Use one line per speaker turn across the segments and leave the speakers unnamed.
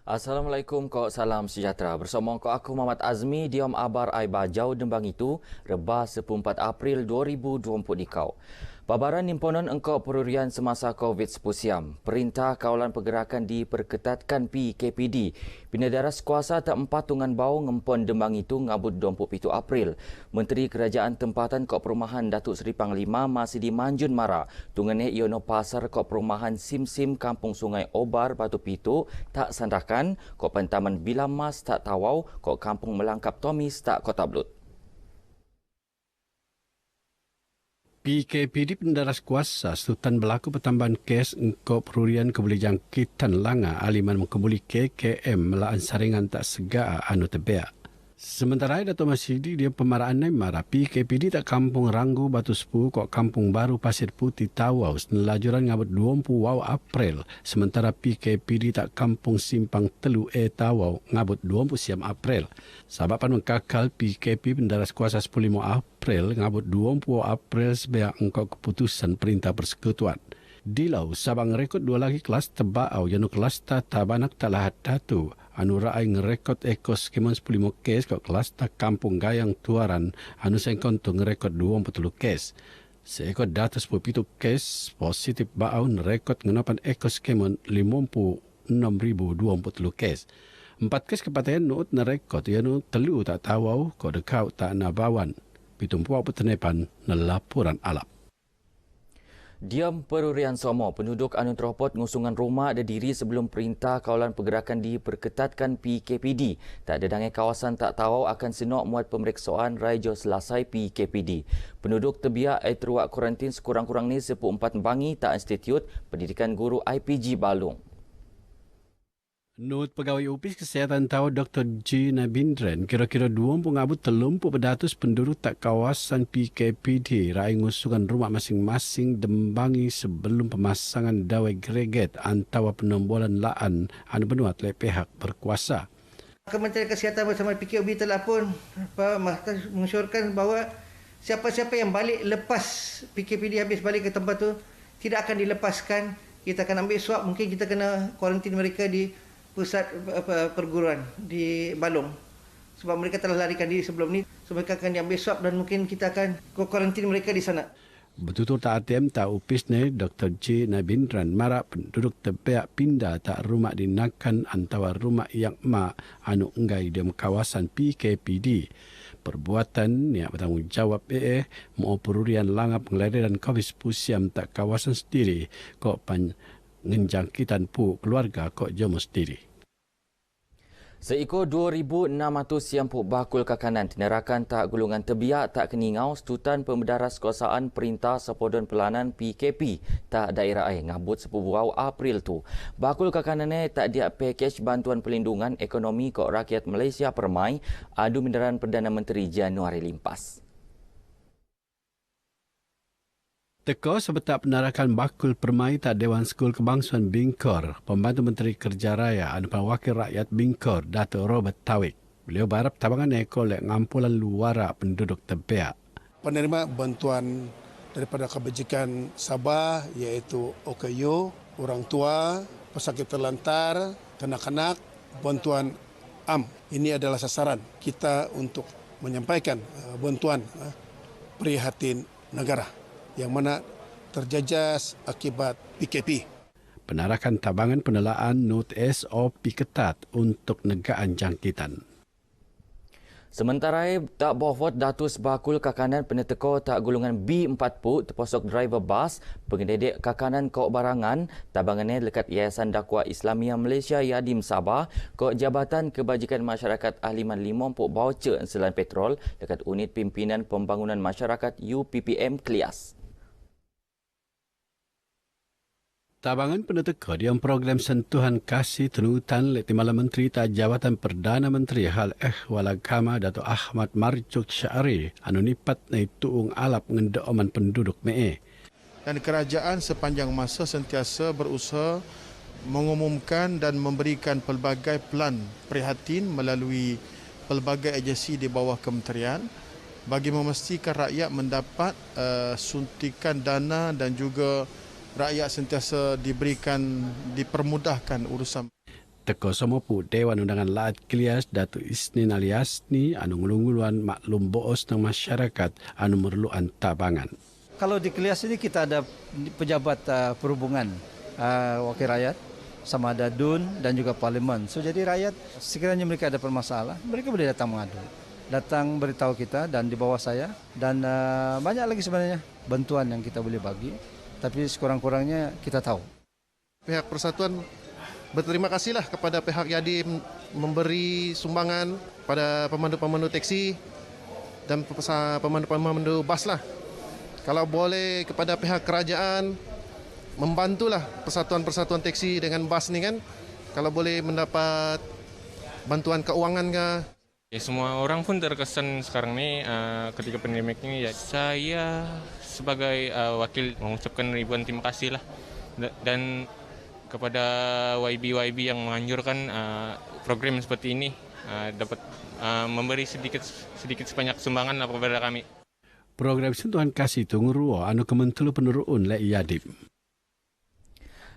Assalamualaikum, kau salam sejahtera. Bersama kau aku Muhammad Azmi, diam abar ai bajau dembang itu, rebah 14 April 2024 di kau. Pabaran himpunan engkau perurian semasa COVID-19 siam. Perintah Kawalan Pergerakan diperketatkan PKPD. Pinadaras kuasa tak empatungan bau ngempon dembang itu ngabut 27 April. Menteri Kerajaan Tempatan Kok Perumahan Datuk Seri Panglima masih di Manjun Mara. Tungane iono pasar Kok Perumahan Sim-Sim Kampung Sungai Obar Batu Pitu tak sandakan. Kok Pentaman Bilamas tak Tawau. Kok Kampung Melangkap Tomis tak Kota Blut.
PKPD pendaras kuasa Sultan berlaku pertambahan kes engkau perurian kebuli jangkitan langa aliman mengkebuli KKM melaan saringan tak segaa anu tebea. Sementara Dato' Masidi dia pemaraan Naimara PKPD tak kampung Ranggu Batu Sepu kok kampung baru Pasir Putih Tawau senelajuran ngabut 20 April. Sementara PKPD tak kampung Simpang Telu Tawau ngabut 20 siam April. Sababan mengkakal PKP pendaras kuasa 15 April ngabut 20 April sebagai engkau keputusan perintah persekutuan. Dilau Sabang rekod dua lagi kelas tebau janu kelas tabanak talahat datu. Anu raai ngerekod ekos keman 15 kes kok kelas tak kampung gayang tuaran anu sengkonto ngerekod 20 kes. Seekor data 17 kes positif bau ngerekod ngenopan ekos keman 56,020 kes. 4 kes kepatian nuut nerekod ianu telu tak tawau kok dekau tak nabawan. Pitumpuak petenepan nelaporan alap.
Diam perurian Somo, penduduk anu teropot ngusungan rumah ada diri sebelum perintah Kawalan Pergerakan diperketatkan PKPD. Tak ada dangai kawasan tak tahu akan senok muat pemeriksaan Raijo Selasai PKPD. Penduduk terbiak teruak kuarantin sekurang-kurang ni 14 bangi tak Institut Pendidikan Guru IPG Balung.
Menurut Pegawai Opis Kesihatan tahu Dr. G. Nabindran, kira-kira 20 pengabut terlumpuk beratus penduduk tak kawasan PKPD rai ngusungan rumah masing-masing dembangi sebelum pemasangan dawai greget antara penombolan laan anu benuat oleh pihak berkuasa.
Kementerian Kesihatan bersama PKOB telah pun mengesyorkan bahawa siapa-siapa yang balik lepas PKPD habis balik ke tempat tu tidak akan dilepaskan. Kita akan ambil swab, mungkin kita kena kuarantin mereka di pusat perguruan di Balong. Sebab mereka telah larikan diri sebelum ni. So mereka akan diambil swab dan mungkin kita akan kuarantin mereka di sana.
Betul tak ATM tak upis ni Dr. J. Nabindran marak penduduk terbiak pindah tak rumah dinakan antara rumah yang mak anu enggai di kawasan PKPD. Perbuatan ni bertanggungjawab mau perurian langap pengelaran COVID-19 siam tak kawasan sendiri kok penjangkitan pu keluarga kok jemu sendiri.
Seikor 2,600 siampuk bakul kakanan tinerakan tak gulungan terbiak tak keningau Setutan Pembedaras Kuasaan Perintah Sepodon Pelanan PKP tak daerah ngabut 10 April tu. Bakul kakanan tak dia pakej bantuan pelindungan ekonomi kok rakyat Malaysia permai adu mindaran Perdana Menteri Januari limpas.
Teko sebetak penarakan bakul permai tak Dewan Skul Kebangsaan Bingkor, Pembantu Menteri Kerja Raya dan Wakil Rakyat Bingkor, Dato' Robert Tawik. Beliau berharap tabangan ekol ngampulan luara penduduk terbiak.
Penerima bantuan daripada kebajikan Sabah iaitu OKU, orang tua, pesakit terlantar, kanak-kanak, bantuan AM. Ini adalah sasaran kita untuk menyampaikan bantuan prihatin negara yang mana terjajas akibat PKP.
Penarakan tabangan penelaan Not SOP ketat untuk negaan jangkitan.
Sementara tak bofot datus bakul kakanan peneteko tak gulungan B40 terposok driver bas pengededek kakanan kok barangan tabangannya lekat Yayasan Dakwah Islamia Malaysia Yadim Sabah kok Jabatan Kebajikan Masyarakat Ahliman 50 voucher enselan petrol dekat Unit Pimpinan Pembangunan Masyarakat UPPM Klias.
Tabangan peneteka diam program sentuhan kasih tenutan oleh Timbalan Menteri tak Jabatan Perdana Menteri Hal Ehwal Agama Dato' Ahmad Marjuk Syari anu nipat nai tuung alap ngendoman penduduk mee.
Dan kerajaan sepanjang masa sentiasa berusaha mengumumkan dan memberikan pelbagai pelan prihatin melalui pelbagai agensi di bawah kementerian bagi memastikan rakyat mendapat suntikan dana dan juga rakyat sentiasa dipermudahkan urusan.
teko somopu Dewan Undangan Laat Kelias Datuk Isnin Aliasni anu ngulung-nguluan maklum boos ng masyarakat anu merluan tabangan.
Kalau di Kelias ini kita ada pejabat perhubungan wakil rakyat, sama ada DUN dan juga Parlimen. So jadi rakyat sekiranya mereka ada permasalahan, mereka boleh datang mengadu. Datang beritahu kita dan di bawah saya dan banyak lagi sebenarnya bantuan yang kita boleh bagi. Tapi sekurang-kurangnya kita tahu.
Pihak Persatuan berterima kasihlah kepada pihak Yadim memberi sumbangan pada pemandu-pemandu teksi dan pemandu-pemandu bas lah. Kalau boleh kepada pihak kerajaan membantulah persatuan-persatuan teksi dengan bas ni kan. Kalau boleh mendapat bantuan keuangan ke.
Ya, semua orang pun terkesan sekarang ni ketika pandemik ini. Ya, saya sebagai wakil mengucapkan ribuan terima kasih lah dan kepada YB yang menganjurkan program seperti ini dapat memberi sedikit sebanyak sumbangan kepada kami.
Program sentuhan kasih itu nguruo anu kementulu penurun le Yadim.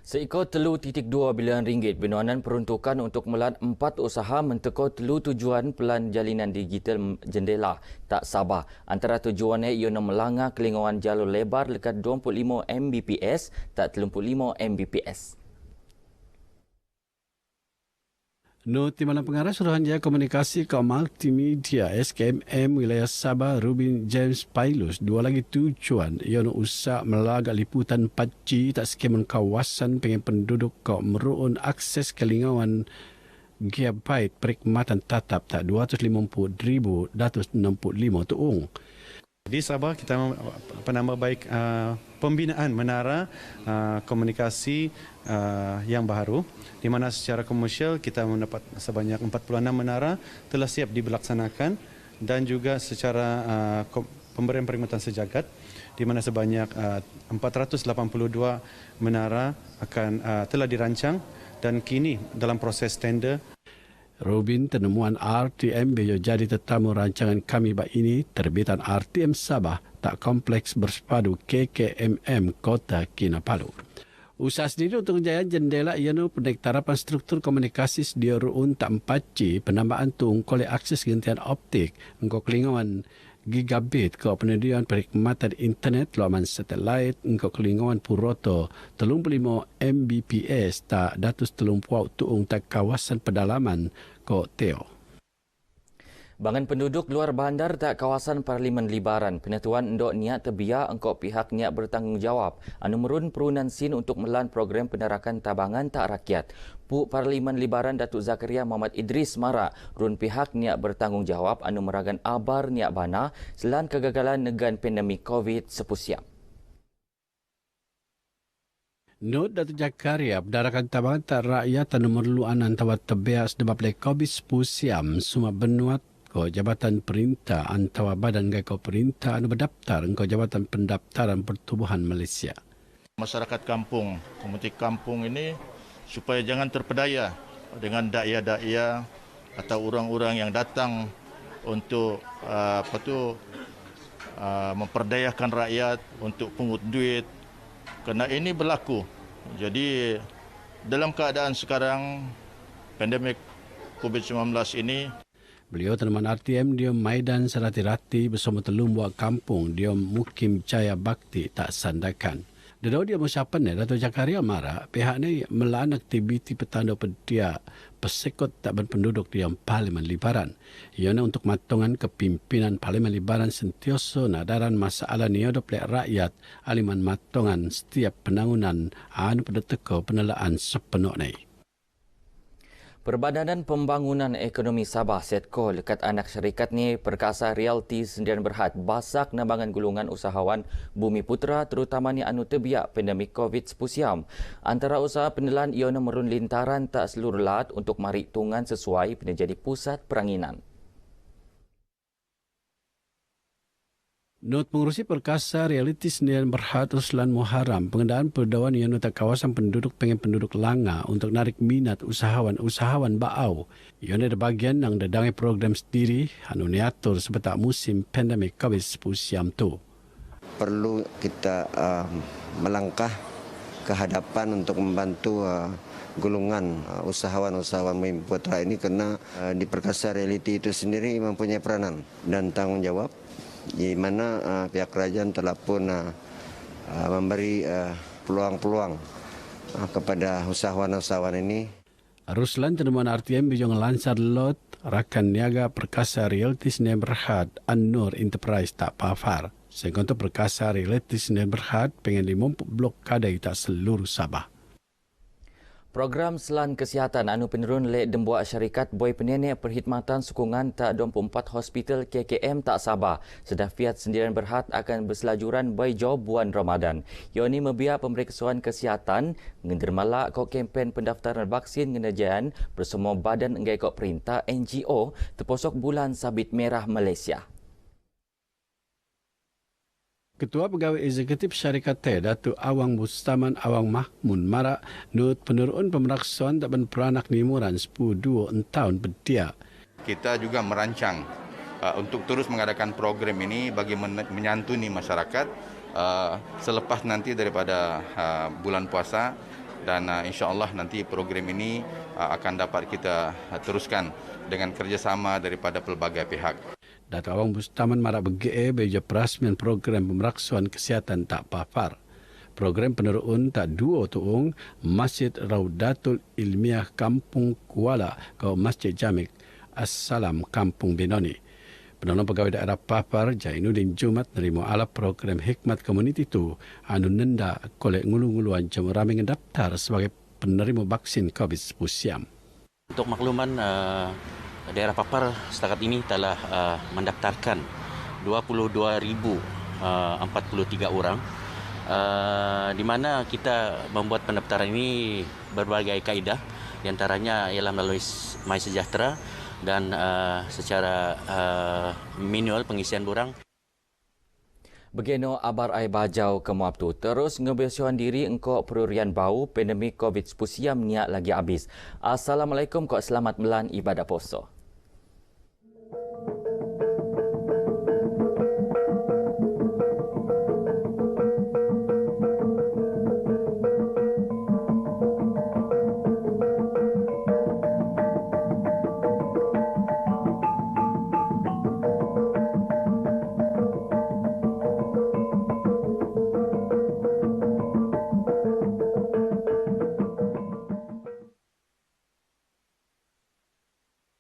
Seekor RM3.2 bilion bernuanan peruntukan untuk melan 4 usaha menteko telu tujuan pelan jalinan digital jendela tak Sabah. Antara tujuannya ialah melanggar kelingauan jalur lebar dekat 25 Mbps tak 35 Mbps.
No Timbalan Pengarah Suruhanjaya Komunikasi ke Multimedia SKMM Wilayah Sabah Rubin James Pailus dua lagi tujuan ialah usaha melagak liputan 4G tak skemen kawasan pengen penduduk ke meruun akses kelingauan gigabyte perkhidmatan tatap tak 250,165 tuung.
Di Sabah kita menambah baik pembinaan menara komunikasi yang baru di mana secara komersial kita mendapat sebanyak 46 menara telah siap dilaksanakan dan juga secara pemberian perkhidmatan sejagat di mana sebanyak 482 menara akan telah dirancang dan kini dalam proses tender.
Robin tenemuan RTM bejo jadi tetamu rancangan kami bak ini terbitan RTM Sabah tak kompleks bersepadu KKMM Kota Kinabalu. Usaha sendiri untuk kejayaan jendela ialah pendektarapan struktur komunikasi sedia ruun tak 4G penambahan tung oleh akses gentian optik engkau kelingauan gigabit ke penyediaan perkhidmatan internet laman satelit engkau kelingauan puroto 35 Mbps tak 230 tuung tak kawasan pedalaman ko Teo.
Bangan penduduk luar bandar tak kawasan Parlimen Libaran. Penentuan endok niat terbiak engkau pihak niat bertanggungjawab. Anu merun perunan sin untuk melan program penerakan tabangan tak rakyat. Puk Parlimen Libaran Datuk Zakaria Muhammad Idris Mara run pihak niat bertanggungjawab anu meragan abar niat bana selan kegagalan negan pandemik COVID sepusiam.
Not Datuk Zakaria berdarakan tabangan tak rakyat anu merluan antara terbiak sebab COVID sepusiam semua benuat ko Jabatan Perintah antara badan gaya perintah anu berdaftar engkau Jabatan Pendaftaran Pertubuhan Malaysia.
Masyarakat kampung, komuniti kampung ini supaya jangan terpedaya dengan dai-dai atau orang-orang yang datang untuk memperdayakan rakyat untuk pungut duit. Kerana ini berlaku. Jadi dalam keadaan sekarang pandemik COVID-19 ini.
Beliau teman RTM dia Maidan Serati-Rati bersama telung buat kampung dia Mukim Jaya Bakti tak sandakan. Dedau dia musyapan Datuk Zakaria Mara pihak ni melaan aktiviti petanda pedia persekut tak berpenduduk di Parlimen Libaran. Ianya untuk matongan kepimpinan Parlimen Libaran sentioso nadaran masalah niodop lek rakyat aliman matongan setiap penangunan anu pada teko penelaan sepenuh ni.
Perbadanan Pembangunan Ekonomi Sabah Setco lekat anak syarikat ni Perkasa Realty Sdn Berhad basak nambangan gulungan usahawan Bumi Putra terutamanya anu terbiak pandemik COVID sepusiam. Antara usaha penelan iona merun lintaran tak seluruh lat untuk marik tungan sesuai penjadi pusat peranginan.
Not pengurusi Perkasa Reality Sdn Berhad Ruslan Muharram pengendaan perdawan yang nota kawasan penduduk pengen penduduk langa untuk narik minat usahawan baau. Ia ada bagian yang dadangi program sendiri anu niatur sebetak musim pandemik COVID sepusiam tu.
Perlu kita melangkah ke hadapan untuk membantu golongan usahawan-usahawan Bumi Putra ini, karena di Perkasa Reality itu sendiri mempunyai peranan dan tanggung jawab di mana pihak kerajaan telah pun memberi peluang-peluang kepada usahawan-usahawan ini.
Ruslan Tenemuan RTM bijong lansar lot rakan niaga Perkasa Realty Sdn Bhd An-Nur Enterprise tak pafar. Sehingga untuk Perkasa Realty Sdn Bhd pengen dimumpuk blok kadai tak seluruh Sabah.
Program Selan Kesihatan anu penurun lek dembuak syarikat Boy Penenek Perkhidmatan Sokongan tak 24 Hospital KKM tak Sabah. Sedafiat Sdn Bhd akan berselajuran by job bulan Ramadan. Ioni membiak pemeriksaan kesihatan ngendermalak kau kempen pendaftaran vaksin ngenajaan bersama Badan Enggai Kau Perintah NGO terposok bulan Sabit Merah Malaysia.
Ketua Pegawai Eksekutif Syarikat T, Datuk Awang Bustaman Awang Mahmud Marak, nut penurun pemeriksaan tak berperanak nimuran 10-2 tahun betia.
Kita juga merancang untuk terus mengadakan program ini bagi menyantuni masyarakat selepas nanti daripada bulan puasa, dan insya-Allah nanti program ini akan dapat kita teruskan dengan kerjasama daripada pelbagai pihak.
Datuk Awang Bustaman Marak BGE beja perasmian program pemeriksaan kesihatan tak pafar. Program penurun tak dua tuung Masjid Raudatul Ilmiah Kampung Kuala ke Masjid Jamik Assalam Kampung Benoni. Penolong Pegawai Daerah Papar Jainuddin Jumat nerima ala program Hikmat Community itu anu nenda kolek ngulu-nguluan jam ramai mendaftar sebagai penerima vaksin COVID-19.
Untuk makluman, daerah Papar setakat ini telah mendaftarkan 22,043 orang, di mana kita membuat pendaftaran ini berbagai kaedah, di antaranya ialah melalui MySejahtera dan secara manual pengisian borang.
Begeno abar ai bajau ke Muabtu terus ngebiasuan diri engkau perurian bau pandemik COVID-19 niat lagi habis. Assalamualaikum kau selamat melan ibadah poso.